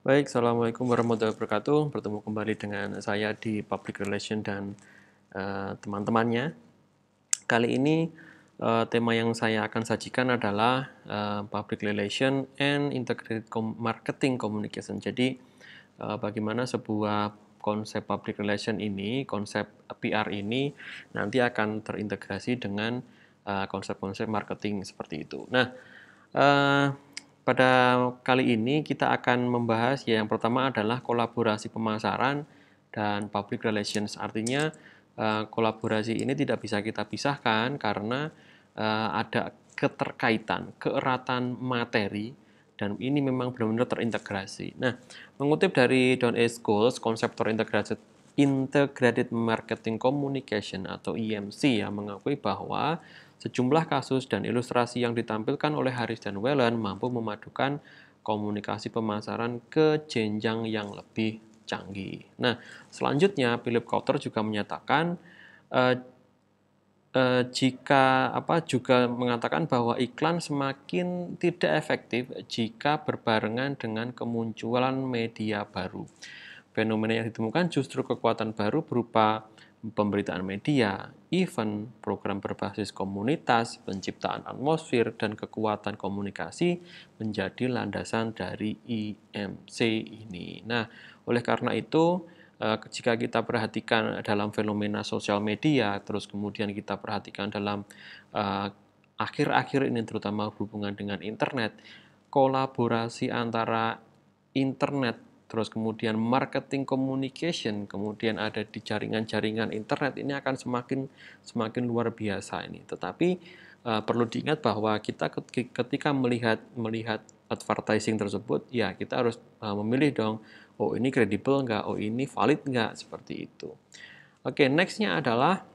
Baik, Assalamualaikum warahmatullahi wabarakatuh. Bertemu kembali dengan saya di Public Relation dan teman-temannya. Kali ini tema yang saya akan sajikan adalah Public Relation and Integrated Marketing Communication. Jadi, bagaimana sebuah konsep Public Relation ini, konsep PR ini nanti akan terintegrasi dengan konsep-konsep marketing seperti itu. Nah, eh, pada kali ini kita akan membahas yang pertama adalah kolaborasi pemasaran dan public relations. Artinya kolaborasi ini tidak bisa kita pisahkan karena ada keterkaitan, keeratan materi dan ini memang benar-benar terintegrasi. Nah, mengutip dari Don A. Scholes, konseptor Integrated Marketing Communication atau IMC yang mengakui bahwa sejumlah kasus dan ilustrasi yang ditampilkan oleh Harris dan Whelan mampu memadukan komunikasi pemasaran ke jenjang yang lebih canggih. Nah, selanjutnya Philip Kotler juga menyatakan eh, juga mengatakan bahwa iklan semakin tidak efektif jika berbarengan dengan kemunculan media baru. Fenomena yang ditemukan justru kekuatan baru berupa pemberitaan media, event, program berbasis komunitas, penciptaan atmosfer, dan kekuatan komunikasi menjadi landasan dari IMC ini. Nah, oleh karena itu, jika kita perhatikan dalam fenomena sosial media, terus kemudian kita perhatikan dalam akhir-akhir ini terutama hubungan dengan internet, kolaborasi antara internet, terus kemudian marketing communication, kemudian ada di jaringan-jaringan internet ini akan semakin luar biasa ini. Tetapi perlu diingat bahwa kita ketika melihat advertising tersebut, ya kita harus memilih dong, oh ini kredibel nggak, oh ini valid nggak, seperti itu. Oke, nextnya adalah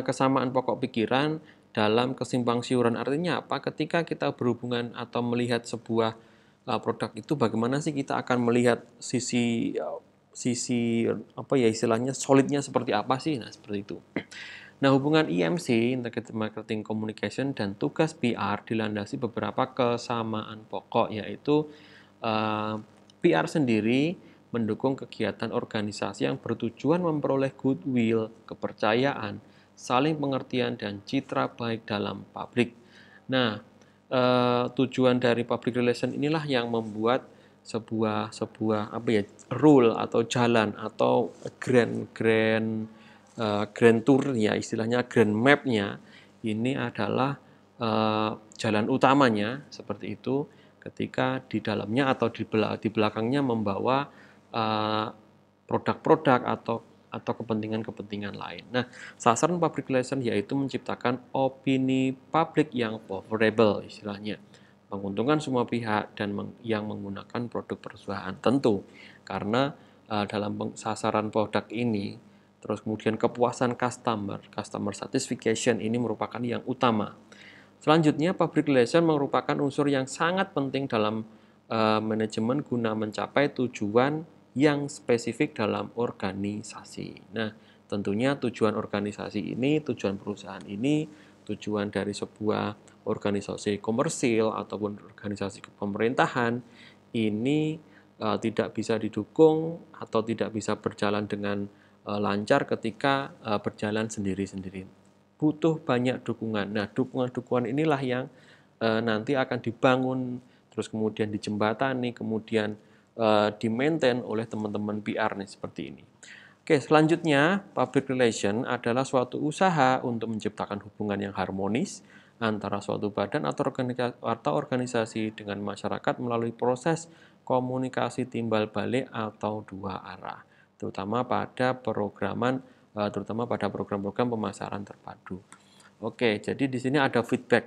kesamaan pokok pikiran dalam kesimpang siuran. Artinya apa? Ketika kita berhubungan atau melihat sebuah produk itu, bagaimana sih kita akan melihat sisi apa ya istilahnya solidnya seperti apa sih? Nah, seperti itu. Nah, hubungan IMC, Integrated Marketing Communication, dan tugas PR dilandasi beberapa kesamaan pokok, yaitu PR sendiri mendukung kegiatan organisasi yang bertujuan memperoleh goodwill, kepercayaan, saling pengertian, dan citra baik dalam publik. Nah, tujuan dari public relation inilah yang membuat sebuah apa ya rule atau jalan atau grand tour ya istilahnya grand map-nya ini adalah jalan utamanya seperti itu ketika di dalamnya atau di belakangnya membawa produk-produk atau kepentingan-kepentingan lain. Nah, sasaran public relation yaitu menciptakan opini publik yang favorable istilahnya, menguntungkan semua pihak dan yang menggunakan produk perusahaan tentu karena dalam sasaran produk ini terus kemudian kepuasan customer satisfaction ini merupakan yang utama. Selanjutnya, public relation merupakan unsur yang sangat penting dalam manajemen guna mencapai tujuan yang spesifik dalam organisasi. Nah, tentunya tujuan organisasi ini, tujuan perusahaan ini, tujuan dari sebuah organisasi komersil ataupun organisasi pemerintahan ini tidak bisa didukung atau tidak bisa berjalan dengan lancar ketika berjalan sendiri-sendiri. Butuh banyak dukungan. Nah, dukungan-dukungan inilah yang nanti akan dibangun, terus kemudian dijembatani, kemudian di-maintain oleh teman-teman PR nih seperti ini. Oke, selanjutnya public relation adalah suatu usaha untuk menciptakan hubungan yang harmonis antara suatu badan atau organisasi dengan masyarakat melalui proses komunikasi timbal balik atau dua arah, terutama pada program-program pemasaran terpadu. Oke, jadi di sini ada feedback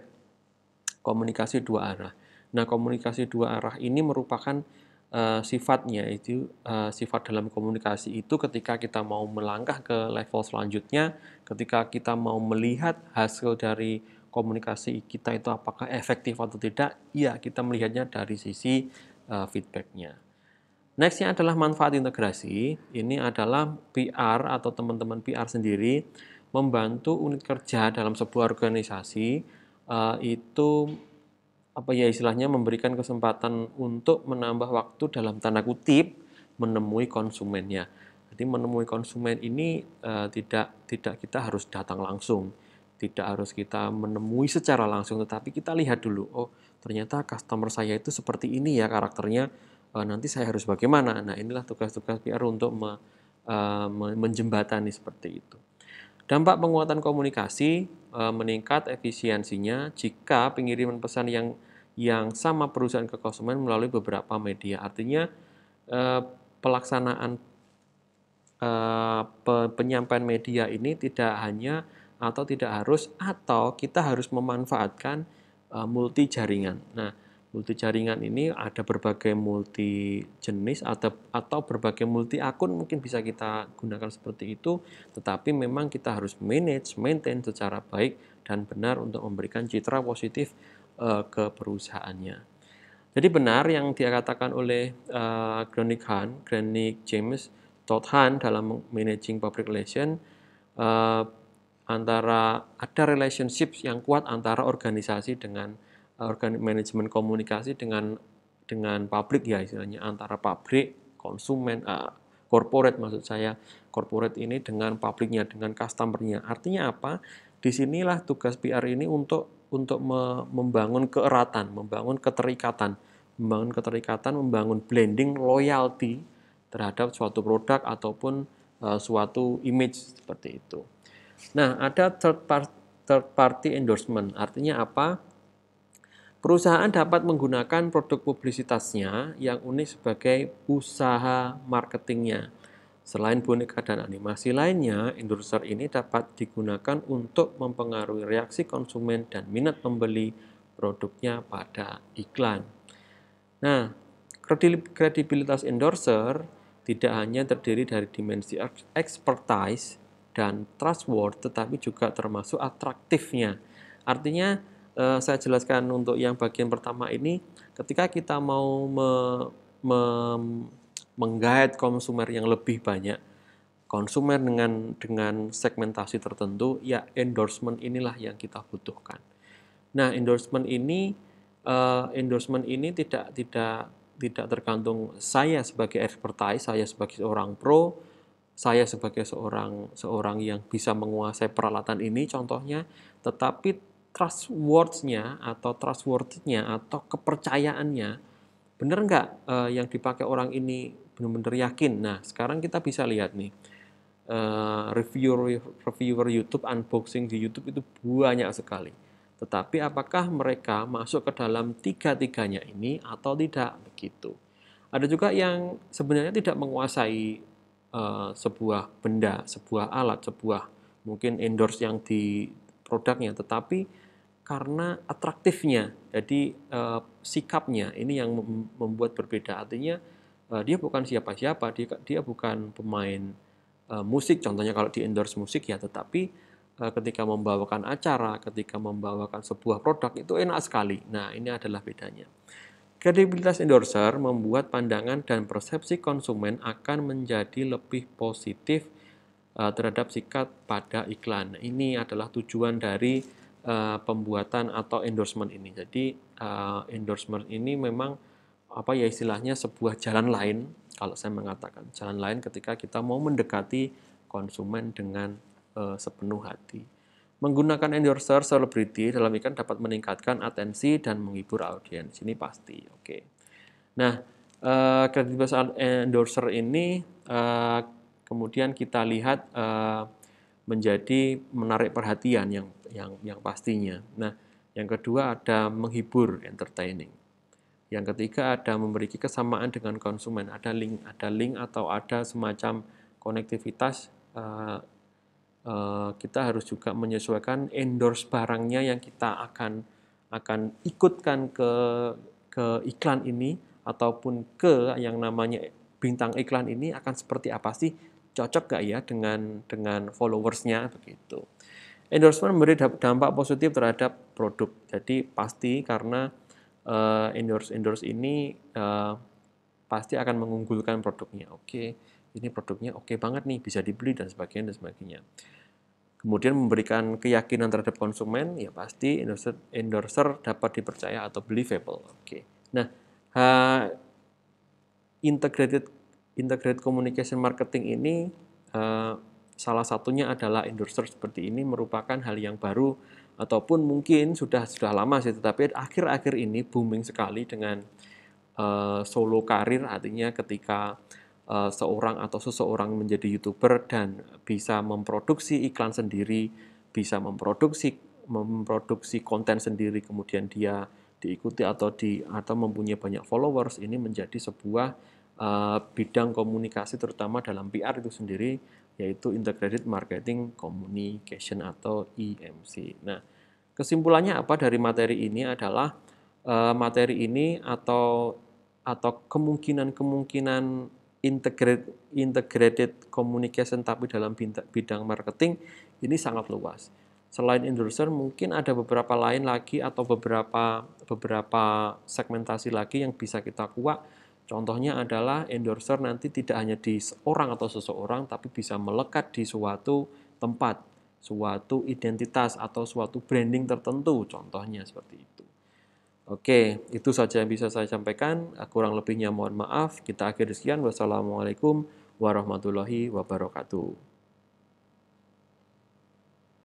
komunikasi dua arah. Nah, komunikasi dua arah ini merupakan sifatnya itu sifat dalam komunikasi itu ketika kita mau melangkah ke level selanjutnya, ketika kita mau melihat hasil dari komunikasi kita itu apakah efektif atau tidak, ya kita melihatnya dari sisi feedbacknya. Nextnya adalah manfaat integrasi. Ini adalah PR atau teman-teman PR sendiri membantu unit kerja dalam sebuah organisasi itu apa ya istilahnya, memberikan kesempatan untuk menambah waktu dalam tanda kutip menemui konsumennya. Jadi menemui konsumen ini tidak kita harus datang langsung, tidak harus kita menemui secara langsung, tetapi kita lihat dulu, oh ternyata customer saya itu seperti ini ya karakternya, nanti saya harus bagaimana. Nah inilah tugas-tugas PR untuk menjembatani seperti itu. Dampak penguatan komunikasi meningkat efisiensinya jika pengiriman pesan yang sama perusahaan ke konsumen melalui beberapa media. Artinya pelaksanaan penyampaian media ini tidak hanya atau tidak harus atau kita harus memanfaatkan multi jaringan. Nah, multi jaringan ini ada berbagai multi jenis atau berbagai multi akun mungkin bisa kita gunakan seperti itu, tetapi memang kita harus maintain secara baik dan benar untuk memberikan citra positif ke perusahaannya. Jadi benar yang dia katakan oleh Granick James Todd Hahn dalam Managing Public Relations, antara ada relationship yang kuat antara organisasi dengan manajemen komunikasi dengan publik ya istilahnya, antara pabrik, konsumen, corporate maksud saya, corporate ini dengan publiknya, dengan customernya. Artinya apa? Disinilah tugas PR ini untuk membangun keeratan, membangun keterikatan, membangun blending loyalty terhadap suatu produk ataupun suatu image seperti itu. Nah, ada third party endorsement. Artinya apa? Perusahaan dapat menggunakan produk publisitasnya yang unik sebagai usaha marketingnya. Selain boneka dan animasi lainnya, endorser ini dapat digunakan untuk mempengaruhi reaksi konsumen dan minat membeli produknya pada iklan. Nah, kredibilitas endorser tidak hanya terdiri dari dimensi expertise dan trustworthy, tetapi juga termasuk atraktifnya. Artinya, saya jelaskan untuk yang bagian pertama ini, ketika kita mau menggait konsumer yang lebih banyak, konsumer dengan segmentasi tertentu, ya endorsement inilah yang kita butuhkan. Nah, endorsement ini tidak tergantung saya sebagai expertise, saya sebagai seorang pro, saya sebagai seorang yang bisa menguasai peralatan ini contohnya, tetapi trustworthy-nya atau kepercayaannya, benar nggak yang dipakai orang ini benar-benar yakin. Nah, sekarang kita bisa lihat nih, reviewer YouTube, unboxing di YouTube itu banyak sekali. Tetapi apakah mereka masuk ke dalam tiga-tiganya ini atau tidak begitu? Ada juga yang sebenarnya tidak menguasai sebuah benda, sebuah alat, sebuah mungkin endorse yang di produknya, tetapi karena atraktifnya, jadi sikapnya ini yang membuat berbeda. Artinya dia bukan siapa-siapa, dia bukan pemain musik, contohnya kalau di endorse musik ya, tetapi ketika membawakan acara, ketika membawakan sebuah produk itu enak sekali. Nah, ini adalah bedanya. Kredibilitas endorser membuat pandangan dan persepsi konsumen akan menjadi lebih positif terhadap sikap pada iklan. Ini adalah tujuan dari pembuatan atau endorsement ini. Jadi endorsement ini memang apa ya istilahnya sebuah jalan lain, kalau saya mengatakan jalan lain ketika kita mau mendekati konsumen dengan sepenuh hati. Menggunakan endorser selebriti dalam iklan dapat meningkatkan atensi dan menghibur audiens. Ini pasti. Oke. Nah, kredibilitas endorser ini kemudian kita lihat menjadi menarik perhatian yang pastinya. Nah, yang kedua ada menghibur, entertaining. Yang ketiga ada memiliki kesamaan dengan konsumen, ada link atau ada semacam konektivitas. Kita harus juga menyesuaikan endorse barangnya yang kita akan ikutkan ke iklan ini ataupun ke yang namanya bintang iklan ini akan seperti apa sih, cocok gak ya dengan followersnya begitu. Endorsement memberi dampak positif terhadap produk, jadi pasti karena endorse ini pasti akan mengunggulkan produknya. Oke, ini produknya oke banget nih, bisa dibeli dan sebagainya dan sebagainya. kemudian memberikan keyakinan terhadap konsumen, ya pasti endorser dapat dipercaya atau believable. Oke. Nah, integrated communication marketing ini salah satunya adalah endorser seperti ini merupakan hal yang baru ataupun mungkin sudah lama sih, tetapi akhir-akhir ini booming sekali dengan solo karir, artinya ketika seorang atau seseorang menjadi YouTuber dan bisa memproduksi iklan sendiri, bisa memproduksi konten sendiri, kemudian dia diikuti atau mempunyai banyak followers, ini menjadi sebuah bidang komunikasi terutama dalam PR itu sendiri, yaitu Integrated Marketing Communication atau IMC. Nah, kesimpulannya apa dari materi ini adalah materi ini atau kemungkinan integrated communication tapi dalam bidang marketing ini sangat luas. Selain endorser mungkin ada beberapa lain lagi atau beberapa segmentasi lagi yang bisa kita kuak. Contohnya adalah endorser nanti tidak hanya di orang atau seseorang tapi bisa melekat di suatu tempat, suatu identitas atau suatu branding tertentu, contohnya seperti itu. Oke, itu saja yang bisa saya sampaikan. Kurang lebihnya mohon maaf. Kita akhiri sekian. Wassalamualaikum warahmatullahi wabarakatuh.